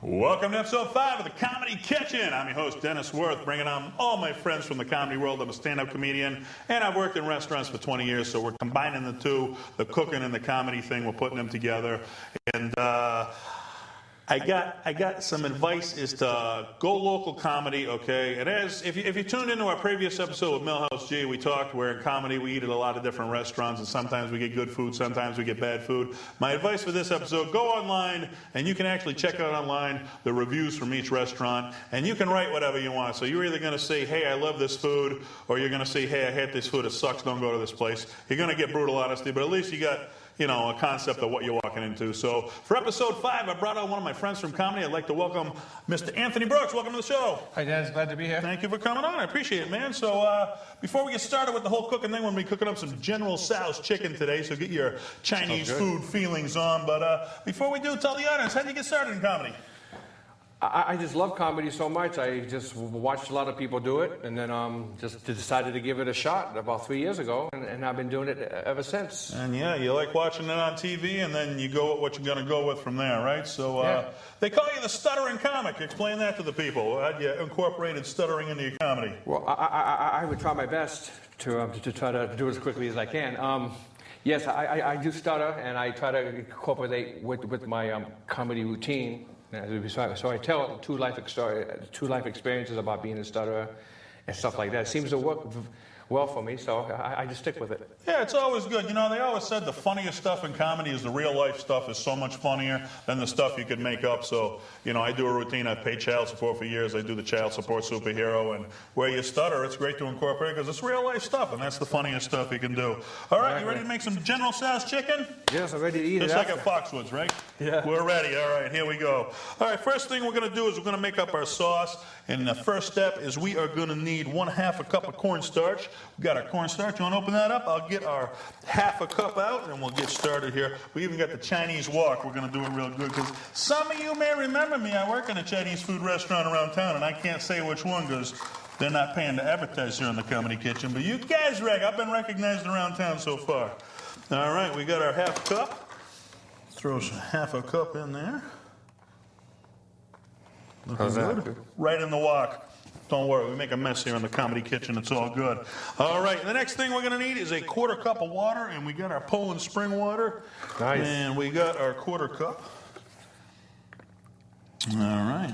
Welcome to episode 5 of the Comedy Kitchen. I'm your host, Dennis Wirth, bringing on all my friends from the comedy world. I'm a stand-up comedian, and I've worked in restaurants for 20 years, so we're combining the two, the cooking and the comedy thing. We're putting them together. And I got some advice is to go local comedy, okay? And if you tuned into our previous episode with Millhouse G, we talked where in comedy we eat at a lot of different restaurants, and sometimes we get good food, sometimes we get bad food. My advice for this episode, go online, and you can actually check out online the reviews from each restaurant, and you can write whatever you want. So you're either going to say, hey, I love this food, or you're going to say, hey, I hate this food, it sucks, don't go to this place. You're going to get brutal honesty, but at least you got a concept of what you're walking into. So for episode 5, I brought out one of my friends from comedy. I'd like to welcome Mr. Anthony Brooks. Welcome to the show. Hi, Dennis. Glad to be here. Thank you for coming on. I appreciate it, man. So before we get started with the whole cooking thing, we're going to be cooking up some General Tso's chicken today, so get your Chinese food feelings on. But before we do, tell the audience, how did you get started in comedy? I just love comedy so much. I just watched a lot of people do it, and then just decided to give it a shot about 3 years ago, and I've been doing it ever since. And yeah, you like watching it on TV, and then you go with what you're going to go with from there, right? So they call you the stuttering comic. Explain that to the people. How you incorporated stuttering into your comedy? Well, I would try my best to try to do it as quickly as I can. Yes, I do stutter, and I try to incorporate with my comedy routine. So I tell two life experiences about being a stutterer and stuff like that. It seems to work well for me, so I just stick with it. Yeah, it's always good. You know, they always said the funniest stuff in comedy is the real life stuff is so much funnier than the stuff you could make up. So, I do a routine. I've paid child support for years. I do the child support superhero. And where you stutter, it's great to incorporate because it's real life stuff, and that's the funniest stuff you can do. All right, you ready to make some General Tso's chicken? Yes, I'm ready to eat Just it. Just like at Foxwoods, right? Yeah. We're ready. All right, here we go. All right, first thing we're going to do is we're going to make up our sauce. And the first step is we are going to need 1/2 a cup of cornstarch. We've got our cornstarch. You want to open that up? I'll get our 1/2 cup out, and we'll get started here. We even got the Chinese wok. We're going to do it real good because some of you may remember me. I work in a Chinese food restaurant around town, and I can't say which one because they're not paying to advertise here in the Comedy Kitchen. But you guys, I've been recognized around town so far. All right, we got our 1/2 cup. Throw some 1/2 cup in there. Looking good. Right in the wok. Don't worry, we make a mess here in the Comedy Kitchen. It's all good. All right, the next thing we're going to need is a 1/4 cup of water, and we got our Poland spring water. Nice. And we got our 1/4 cup. All right.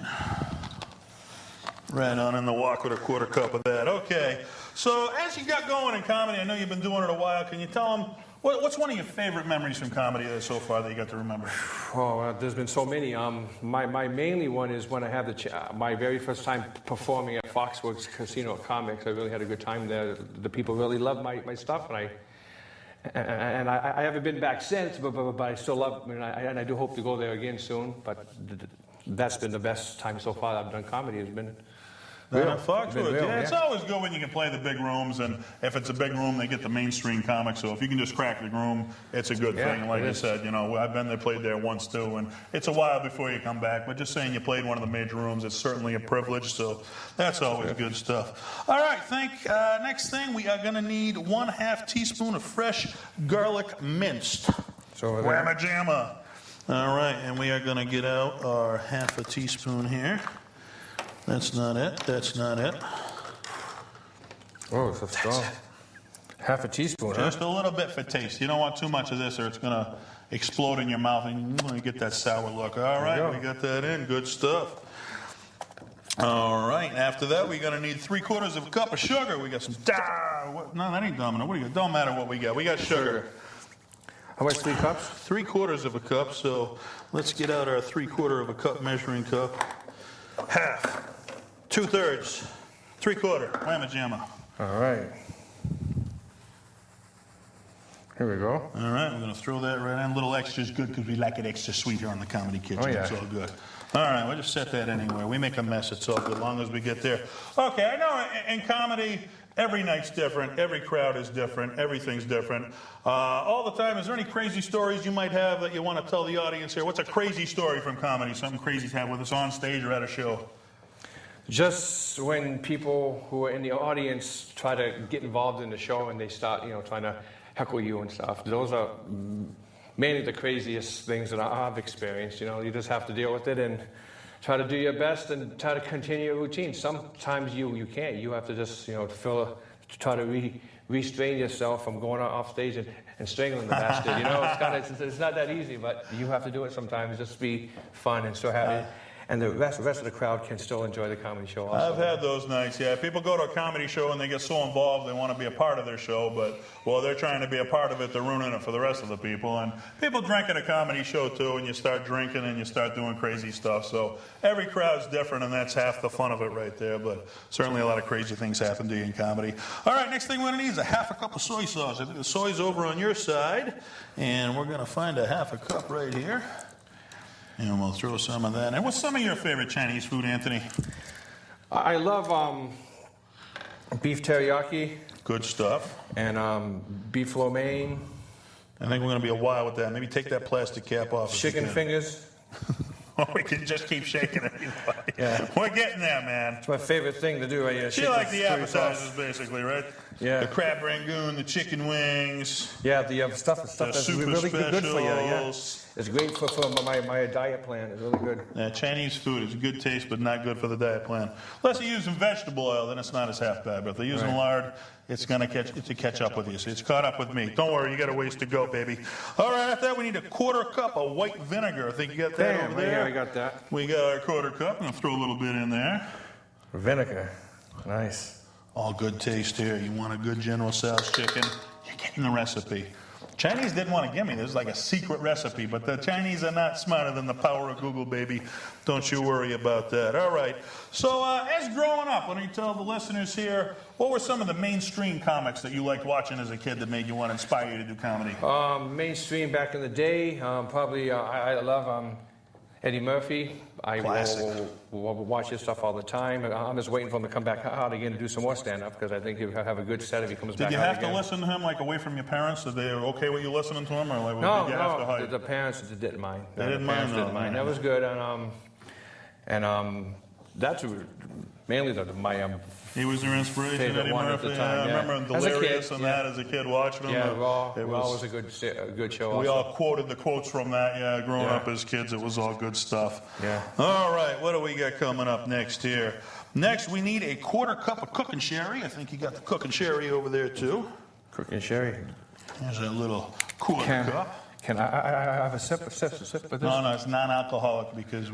Right on in the wok with a 1/4 cup of that. Okay, so as you got going in comedy, I know you've been doing it a while. Can you tell them, what's one of your favorite memories from comedy so far that you got to remember? Oh, there's been so many. My mainly one is when I had my very first time performing at Foxwoods Casino Comics. I really had a good time there. The people really loved my stuff, and I haven't been back since, but I still love it, and I do hope to go there again soon. But that's been the best time so far I've done comedy. Has been. Foxwoods, yeah, it's always good when you can play the big rooms, and if it's a big room, they get the mainstream comics. So if you can just crack the room, it's a good thing. And like you said, I've been there, played there once too, and it's a while before you come back. But just saying you played one of the major rooms, it's certainly a privilege. So that's always good stuff. All right, next thing we are going to need 1/2 teaspoon of fresh garlic minced. So Whamma jamma. All right, and we are going to get out our 1/2 teaspoon here. That's not it. That's not it. Oh, so strong. 1/2 teaspoon, Just a little bit for taste. You don't want too much of this or it's going to explode in your mouth and you're going to get that sour look. All right, we got that in. Good stuff. All right, after that, we're going to need 3/4 of a cup of sugar. We got some... No, that ain't domino. What do you got? Don't matter what we got. We got sugar. How much, 3 cups? 3/4 of a cup. So let's get out our 3/4 of a cup measuring cup. 1/2, 2/3, 3/4, whamma jamma. All right. Here we go. All right, we're going to throw that right in. A little extra is good because we like it extra sweet here on the Comedy Kitchen. Oh, yeah. It's all good. All right, we'll just set that anywhere. We make a mess. It's all good as long as we get there. Okay, I know in comedy, every night's different. Every crowd is different. Everything's different. All the time, is there any crazy stories you might have that you want to tell the audience here? What's a crazy story from comedy? Something crazy's happened with us on stage or at a show? Just when people who are in the audience try to get involved in the show and they start, trying to heckle you and stuff. Those are mainly the craziest things that I've experienced. You just have to deal with it and try to do your best and try to continue your routine. Sometimes you can't. You have to just, try to restrain yourself from going off stage and strangling the bastard. It's not that easy, but you have to do it sometimes. Just be fun and so happy. And the rest of the crowd can still enjoy the comedy show also. I've had those nights, yeah. People go to a comedy show and they get so involved they want to be a part of their show, but while they're trying to be a part of it, they're ruining it for the rest of the people. And people drink at a comedy show too, and you start drinking and you start doing crazy stuff. So every crowd's different, and that's half the fun of it right there. But certainly a lot of crazy things happen to you in comedy. All right, next thing we're going to need is a half a cup of soy sauce. I think the soy's over on your side, and we're going to find a half a cup right here. And we'll throw some of that. And what's some of your favorite Chinese food, Anthony? I love beef teriyaki. Good stuff. And beef lo mein. I think we're going to be a while with that. Maybe take that plastic cap off. Chicken fingers. Oh, we can just keep shaking it. Yeah. We're getting there, man. It's my favorite thing to do right here. You like the appetizers, basically, right? Yeah. The crab rangoon, the chicken wings. Yeah, the stuff that's really good for you. Yeah. It's great for my diet plan. It's really good. Yeah, Chinese food is a good taste, but not good for the diet plan. Unless you're using vegetable oil, then it's not as half bad. But if they're using lard, it's going to catch up with you. So it's caught up with me. Don't worry, you got a ways to go, baby. All right, after that, we need a quarter cup of white vinegar. I think you got that over there. Yeah, I got that. We got our quarter cup. I'm going to throw a little bit in there. Vinegar. Nice. All good taste here. You want a good General Tso's chicken? You're getting the recipe. Chinese didn't want to give me this, like a secret recipe, but the Chinese are not smarter than the power of Google, baby. Don't you worry about that. All right. So as growing up, why don't you tell the listeners here, what were some of the mainstream comics that you liked watching as a kid that made you want to inspire you to do comedy? Mainstream back in the day, probably I love Eddie Murphy. I will watch his stuff all the time. I'm just waiting for him to come back out again to do some more stand-up because I think he'll have a good set if he comes back out again. Did you have to listen to him like away from your parents? Did they were okay with you listening to him, or like did you have to hide? The parents didn't mind. They didn't mind. That was good, and that's mainly my he was your inspiration, Eddie Murphy. I remember in Delirious and that as a kid watching him. Yeah, Raw was a good show. We all quoted the quotes from that. Growing up as kids, it was all good stuff. Yeah. All right, what do we got coming up next here? Next, we need a quarter cup of cooking sherry. I think you got the cooking sherry over there too. Cooking sherry. There's a little quarter cup. Can I have a sip of this? No, it's non-alcoholic because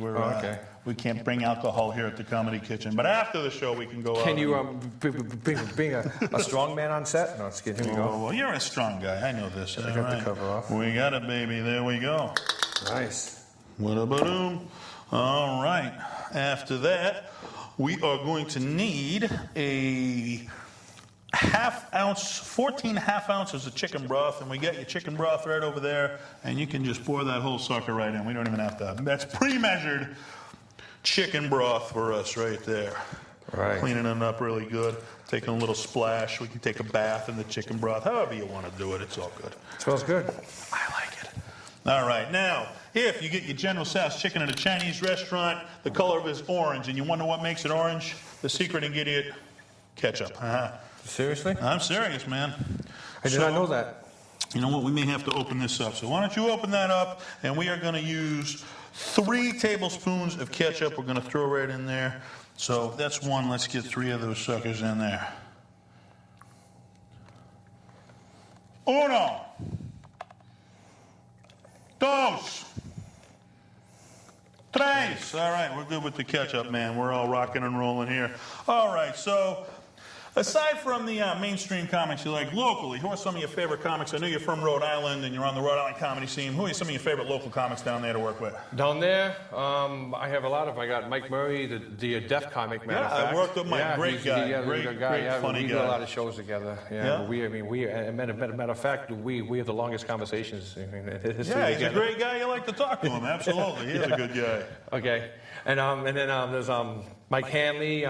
we can't bring alcohol here at the Comedy Kitchen. But after the show, we can go out. Can you bring a strong man on set? No, it's good. Here we go. Well, you're a strong guy. I know this. I got the cover off. We got it, baby. There we go. Nice. What-a-ba-doom. All right. After that, we are going to need a half ounce, 14 half ounces of chicken broth, and we get your chicken broth right over there, and you can just pour that whole sucker right in. We don't even have to. That's pre-measured chicken broth for us right there. Right. Cleaning it up really good, taking a little splash. We can take a bath in the chicken broth. However you want to do it, it's all good. It smells good. I like it. All right, now, if you get your General Tso's chicken at a Chinese restaurant, the color of it is orange, and you wonder what makes it orange? The secret ingredient, ketchup. Seriously? I'm serious, man. I did not know that. You know what? We may have to open this up. So why don't you open that up, and we are going to use 3 tablespoons of ketchup. We're going to throw right in there. So that's one. Let's get 3 of those suckers in there. Uno. Dos. Tres. All right, we're good with the ketchup, man. We're all rocking and rolling here. All right, so Aside from the mainstream comics you like locally, who are some of your favorite comics? I know you're from Rhode Island and you're on the Rhode Island comedy scene. Who are some of your favorite local comics down there to work with? Down there, I have a lot of. I got Mike Murray, the deaf comic, matter of fact. I worked with Mike. Great guy. Great funny guy. We do a lot of shows together. Yeah. Matter of fact, we have the longest conversations in history. Yeah, he's a great guy. You like to talk to him. Absolutely. He is a good guy. Okay. And then there's Mike Hanley.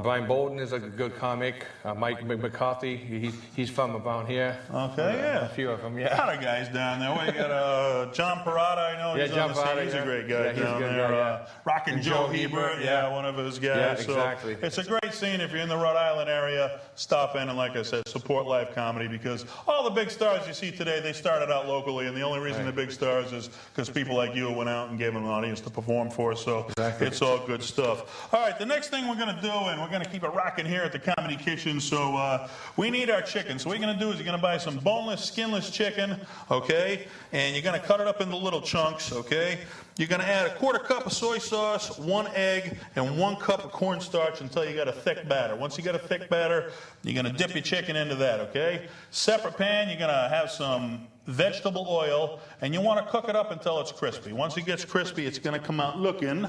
Brian Bolden is a good comic. Mike McCarthy, he's from around here. Okay, yeah. A few of them, yeah. A lot of guys down there. Well, you got John Parada, I know. Yeah, he's John on the scene. Parada, He's yeah. a great guy down there. Guy, Rockin' Joe Hebert, one of his guys. Yeah, exactly. So it's a great scene. If you're in the Rhode Island area, stop in and, like I said, support live comedy, because all the big stars you see today, they started out locally, and the only reason they're big stars is because people like you went out and gave them an audience to perform for. So it's all good stuff. All right, the next thing we're going to do, and we're going to keep it rocking here at the Comedy Kitchen, so we need our chicken. So what you're going to do is you're going to buy some boneless, skinless chicken, okay? And you're going to cut it up into little chunks, okay? You're going to add a 1/4 cup of soy sauce, 1 egg, and 1 cup of cornstarch until you got a thick batter. Once you got a thick batter, you're going to dip your chicken into that, okay? Separate pan, you're going to have some vegetable oil, and you want to cook it up until it's crispy. Once it gets crispy, it's going to come out looking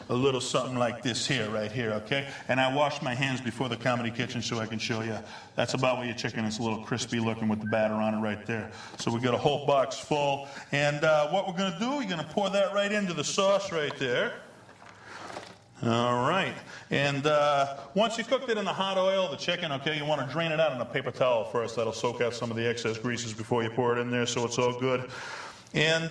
a little something like this here, right here, okay? And I washed my hands before the Comedy Kitchen so I can show you. That's about what your chicken is, a little crispy looking with the batter on it right there. So we got a whole box full. And what we're going to do, we're going to pour that right into the sauce right there. All right. And once you cooked it in the hot oil, the chicken, okay, you want to drain it out in a paper towel first. That'll soak out some of the excess greases before you pour it in there, so it's all good. And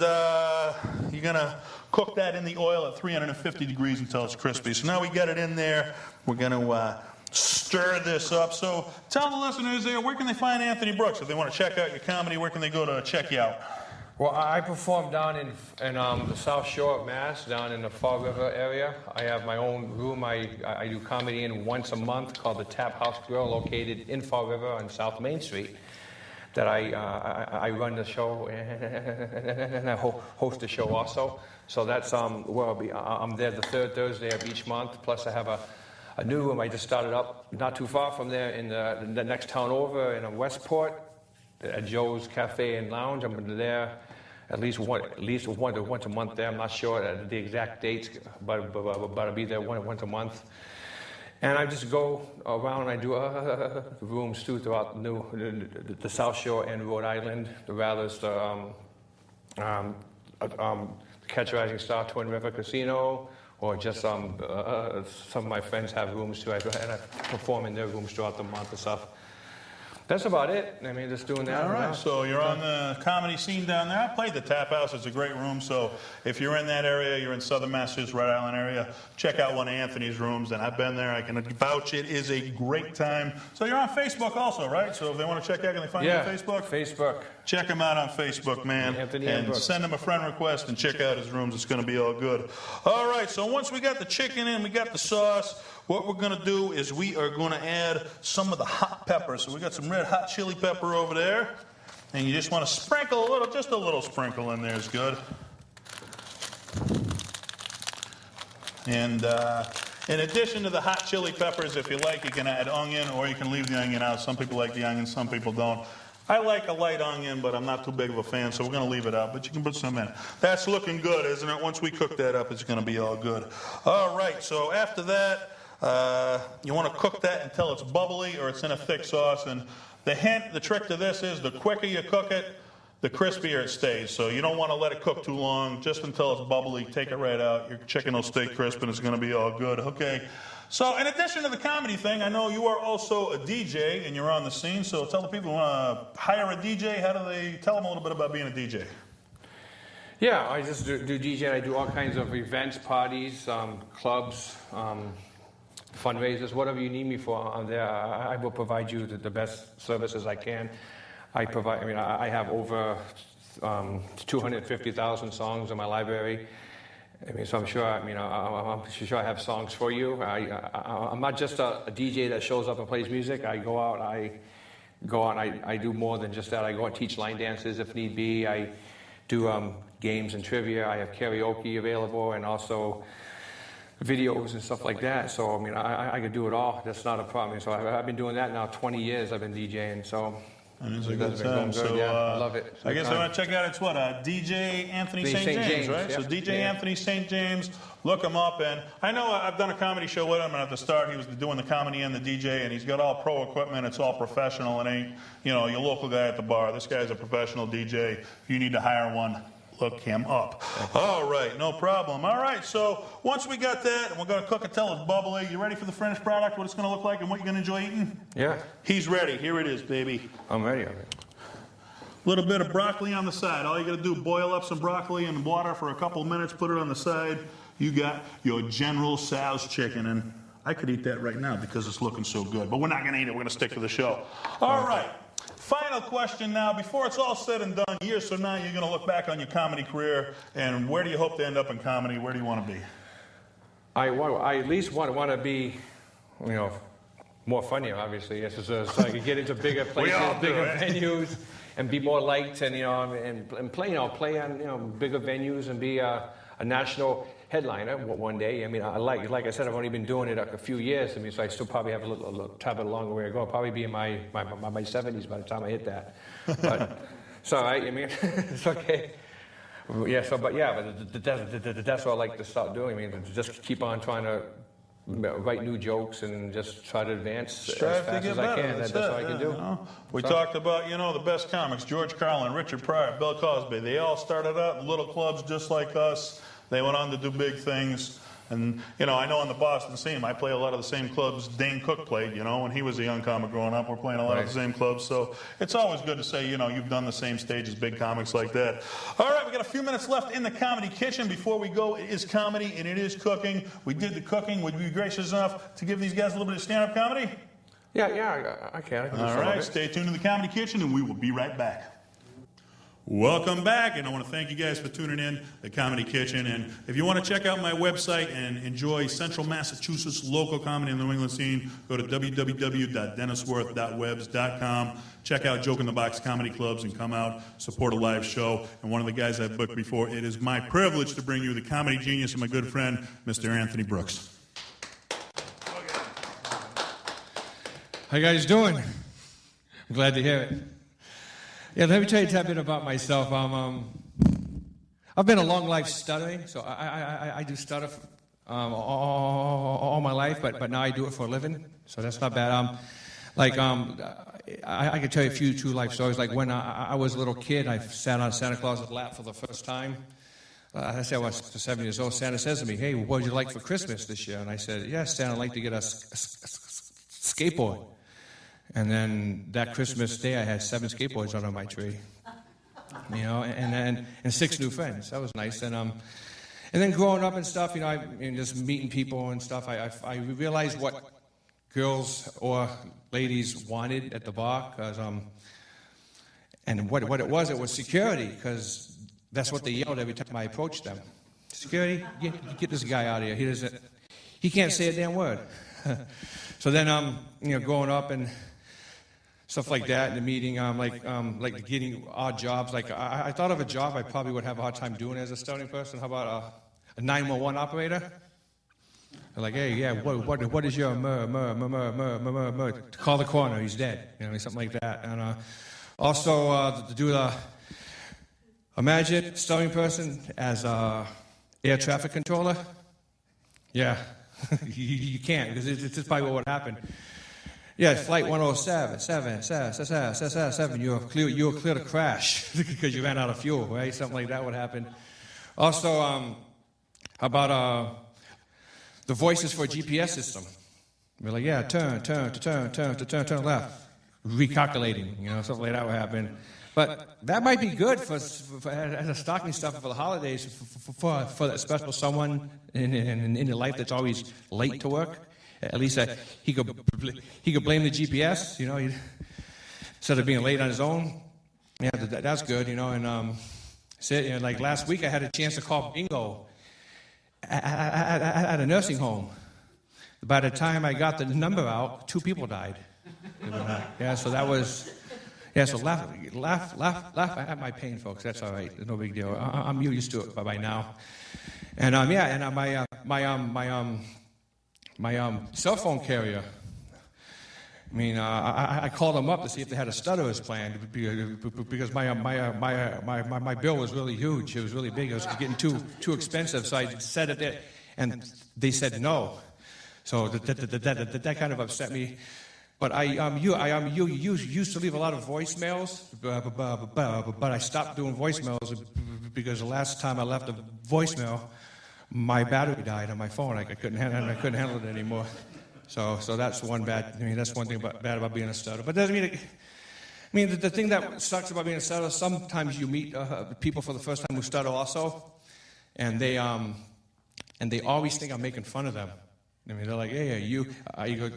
you're going to cook that in the oil at 350 degrees until it's crispy. So now we got it in there. We're going to stir this up. So tell the listeners there, where can they find Anthony Brooks? If they want to check out your comedy, where can they go to check you out? Well, I perform down in the South Shore of Mass, down in the Fall River area. I have my own room. I do comedy in once a month called the Tap House Grill, located in Fall River on South Main Street. That I run the show and I host the show also. So that's where I'm there the third Thursday of each month. Plus I have a new room I just started up not too far from there in the next town over in Westport at Joe's Cafe and Lounge. I'm there at least once a month there. I'm not sure the exact dates, but I'll be there once a month. And I just go around and I do rooms too throughout the South Shore and Rhode Island, the Catch a Rising Star Twin River Casino, or just some of my friends have rooms too, and I perform in their rooms throughout the month and stuff. That's about it. I mean, just doing that. All right, so you're on the comedy scene down there. I played the Tap House. It's a great room. So if you're in that area, you're in Southern Massachusetts, Rhode Island area, check out one of Anthony's rooms. And I've been there. I can vouch it is a great time. So you're on Facebook also, right? So if they want to check out, can they find you on Facebook? Facebook. Check him out on Facebook, man. Anthony and Brooks. Send him a friend request and check out his rooms. It's going to be all good. All right, so once we got the chicken in, we got the sauce, what we're going to do is we are going to add some of the hot pepper. So we got some red hot chili pepper over there. And you just want to sprinkle a little, just a little sprinkle in there is good. And in addition to the hot chili peppers, if you like, you can add onion or you can leave the onion out. Some people like the onion, some people don't. I like a light onion, but I'm not too big of a fan, so we're going to leave it out. But you can put some in. That's looking good, isn't it? Once we cook that up, it's going to be all good. All right, so after that, you want to cook that until it's bubbly or it's in a thick sauce. And the trick to this is the quicker you cook it, the crispier it stays. So you don't want to let it cook too long, just until it's bubbly. Take it right out. Your chicken will stay crisp and it's going to be all good. Okay. So in addition to the comedy thing, I know you are also a DJ and you're on the scene. So tell the people who want to hire a DJ, how do they tell them a little bit about being a DJ? Yeah, I just do DJ. I do all kinds of events, parties, clubs, fundraisers, whatever you need me for. I'm there. I will provide you the best services I can. I have over 250,000 songs in my library. So I'm sure. I'm sure I have songs for you. I'm not just a DJ that shows up and plays music. I go out. I do more than just that. I go and teach line dances if need be. I do games and trivia. I have karaoke available, and also videos and stuff like that. So, I mean, I could do it all. That's not a problem. So I've been doing that now 20 years. I've been DJing, so... And it's a good time. So, yeah, I love it. I guess I want to check out. It's what DJ Anthony St. James, right? Yeah. So DJ Anthony St. James, look him up. And I know I've done a comedy show with him, and at the start he was doing the comedy and the DJ, and he's got all pro equipment. It's all professional. It ain't, your local guy at the bar. This guy's a professional DJ. If you need to hire one, look him up. All right, no problem. All right, so once we got that, and we're going to cook it till it's bubbly. You ready for the finished product, what it's going to look like and what you're going to enjoy eating? Yeah. He's ready. Here it is, baby. I'm ready. A little bit of broccoli on the side. All you got to do, boil up some broccoli in water for a couple of minutes, put it on the side. You got your General Tso's chicken, and I could eat that right now because it's looking so good. But we're not going to eat it. We're going to stick to the show. All right. Final question now. Before it's all said and done, years from now, you're going to look back on your comedy career, and where do you hope to end up in comedy? Where do you want to be? I at least want to be, more funnier, obviously. Yes, so I can get into bigger places, bigger venues, and be more liked, and and play on bigger venues and be a national headliner one day. I mean, like I said, I've only been doing it a few years. I mean, so I still probably have a little longer way to go. I'll probably be in my 70s by the time I hit that. But it's all right. I mean, it's okay. Yeah. But that's what I like to start doing. I mean, just keep on trying to write new jokes and just try to advance as fast as I can. That's all I can do. We talked about, the best comics, George Carlin, Richard Pryor, Bill Cosby. They all started out in little clubs just like us. They went on to do big things. And, I know on the Boston scene, I play a lot of the same clubs Dane Cook played, when he was a young comic growing up. We're playing a lot of the same clubs. So it's always good to say, you've done the same stage as big comics like that. All right, we got a few minutes left in the Comedy Kitchen. Before we go, it is comedy and it is cooking. We did the cooking. Would you be gracious enough to give these guys a little bit of stand-up comedy? Yeah, I can. All right, stay tuned to the Comedy Kitchen, and we will be right back. Welcome back, and I want to thank you guys for tuning in, the Comedy Kitchen. And if you want to check out my website and enjoy Central Massachusetts local comedy in the New England scene, go to www.dennisworth.webs.com. Check out Joke in the Box comedy clubs and come out, support a live show. And one of the guys I've booked before, it is my privilege to bring you the comedy genius and my good friend, Mr. Anthony Brooks. How you guys doing? I'm glad to hear it. Yeah, let me tell you a bit about myself. I've been a long life stuttering, so I do stutter all my life, but now I do it for a living, so that's not bad. I could tell you a few true life stories. Like when I was a little kid, I sat on Santa Claus's lap for the first time. I said I was 7 years old. Santa says to me, "Hey, what would you like for Christmas this year?" And I said, "Yeah, Santa, I'd like to get a skateboard." And then that Christmas day, I had 7 skateboards under my tree, and 6 new friends. That was nice. And then growing up and stuff, just meeting people and stuff, I realized what girls or ladies wanted at the bar, and what it was security, because that's what they yelled every time I approached them. Security, get this guy out of here. He can't say a damn word. So then, growing up and stuff like that in the meeting, like getting odd jobs. Like I thought of a job I probably would have a hard time doing as a stuttering person. How about a 911 operator? They're like, "Hey, yeah, what is your call the coroner, he's dead," something like that. And also to do imagine stuttering person as a air traffic controller. Yeah, you can't, because it's probably what would happen. Yeah, flight 107, you're clear to crash because you ran out of fuel, right? Something like that would happen. Also, how about the voices for a GPS system? We're like, yeah, turn left, recalculating, something like that would happen. But that might be good for as a stocking stuffer for the holidays, for that special someone in your life that's always late to work. At least he could blame the GPS, instead of being late on his own. Yeah, that's good, And like last week, I had a chance to call bingo at a nursing home. By the time I got the number out, 2 people died. Yeah, so that was. Yeah, so laugh at my pain, folks. That's all right. There's no big deal. I'm used to it by now. And my cell phone carrier. I mean, I called them up to see if they had a stutterers plan because my bill was really huge. It was really big. It was getting too expensive. So I said it there, and they said no. So that kind of upset me. But I used to leave a lot of voicemails, but I stopped doing voicemails because the last time I left a voicemail, my battery died on my phone. I couldn't handle it anymore. So that's one bad. I mean, that's one thing bad about being a stutter. But doesn't mean the thing that sucks about being a stutter. Sometimes you meet people for the first time who stutter also, and they always think I'm making fun of them. I mean, they're like, hey,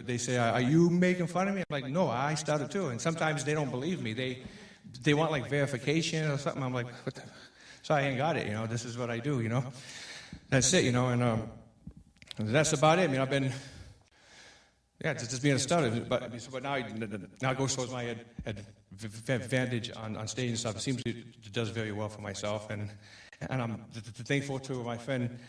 they say, are you making fun of me? I'm like, no, I stutter too. And sometimes they don't believe me. They want like verification or something. I'm like, what the? So I ain't got it. This is what I do. That's it. And that's about it. I mean, I've been. Yeah, just being a stutter, but now it goes towards my advantage on stage and stuff. It seems it does very well for myself, and I'm thankful to my friend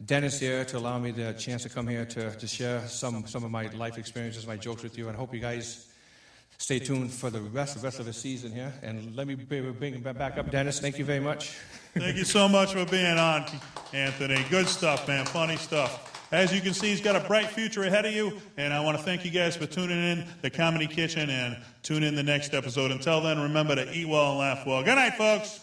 Dennis here to allow me the chance to come here to share some of my life experiences, my jokes with you, and I hope you guys stay tuned for the rest of the season here. And let me bring back up Dennis. Thank you very much. Thank you so much for being on, Anthony. Good stuff, man. Funny stuff. As you can see, he's got a bright future ahead of you, and I want to thank you guys for tuning in the Comedy Kitchen, and tune in the next episode. Until then, remember to eat well and laugh well. Good night, folks.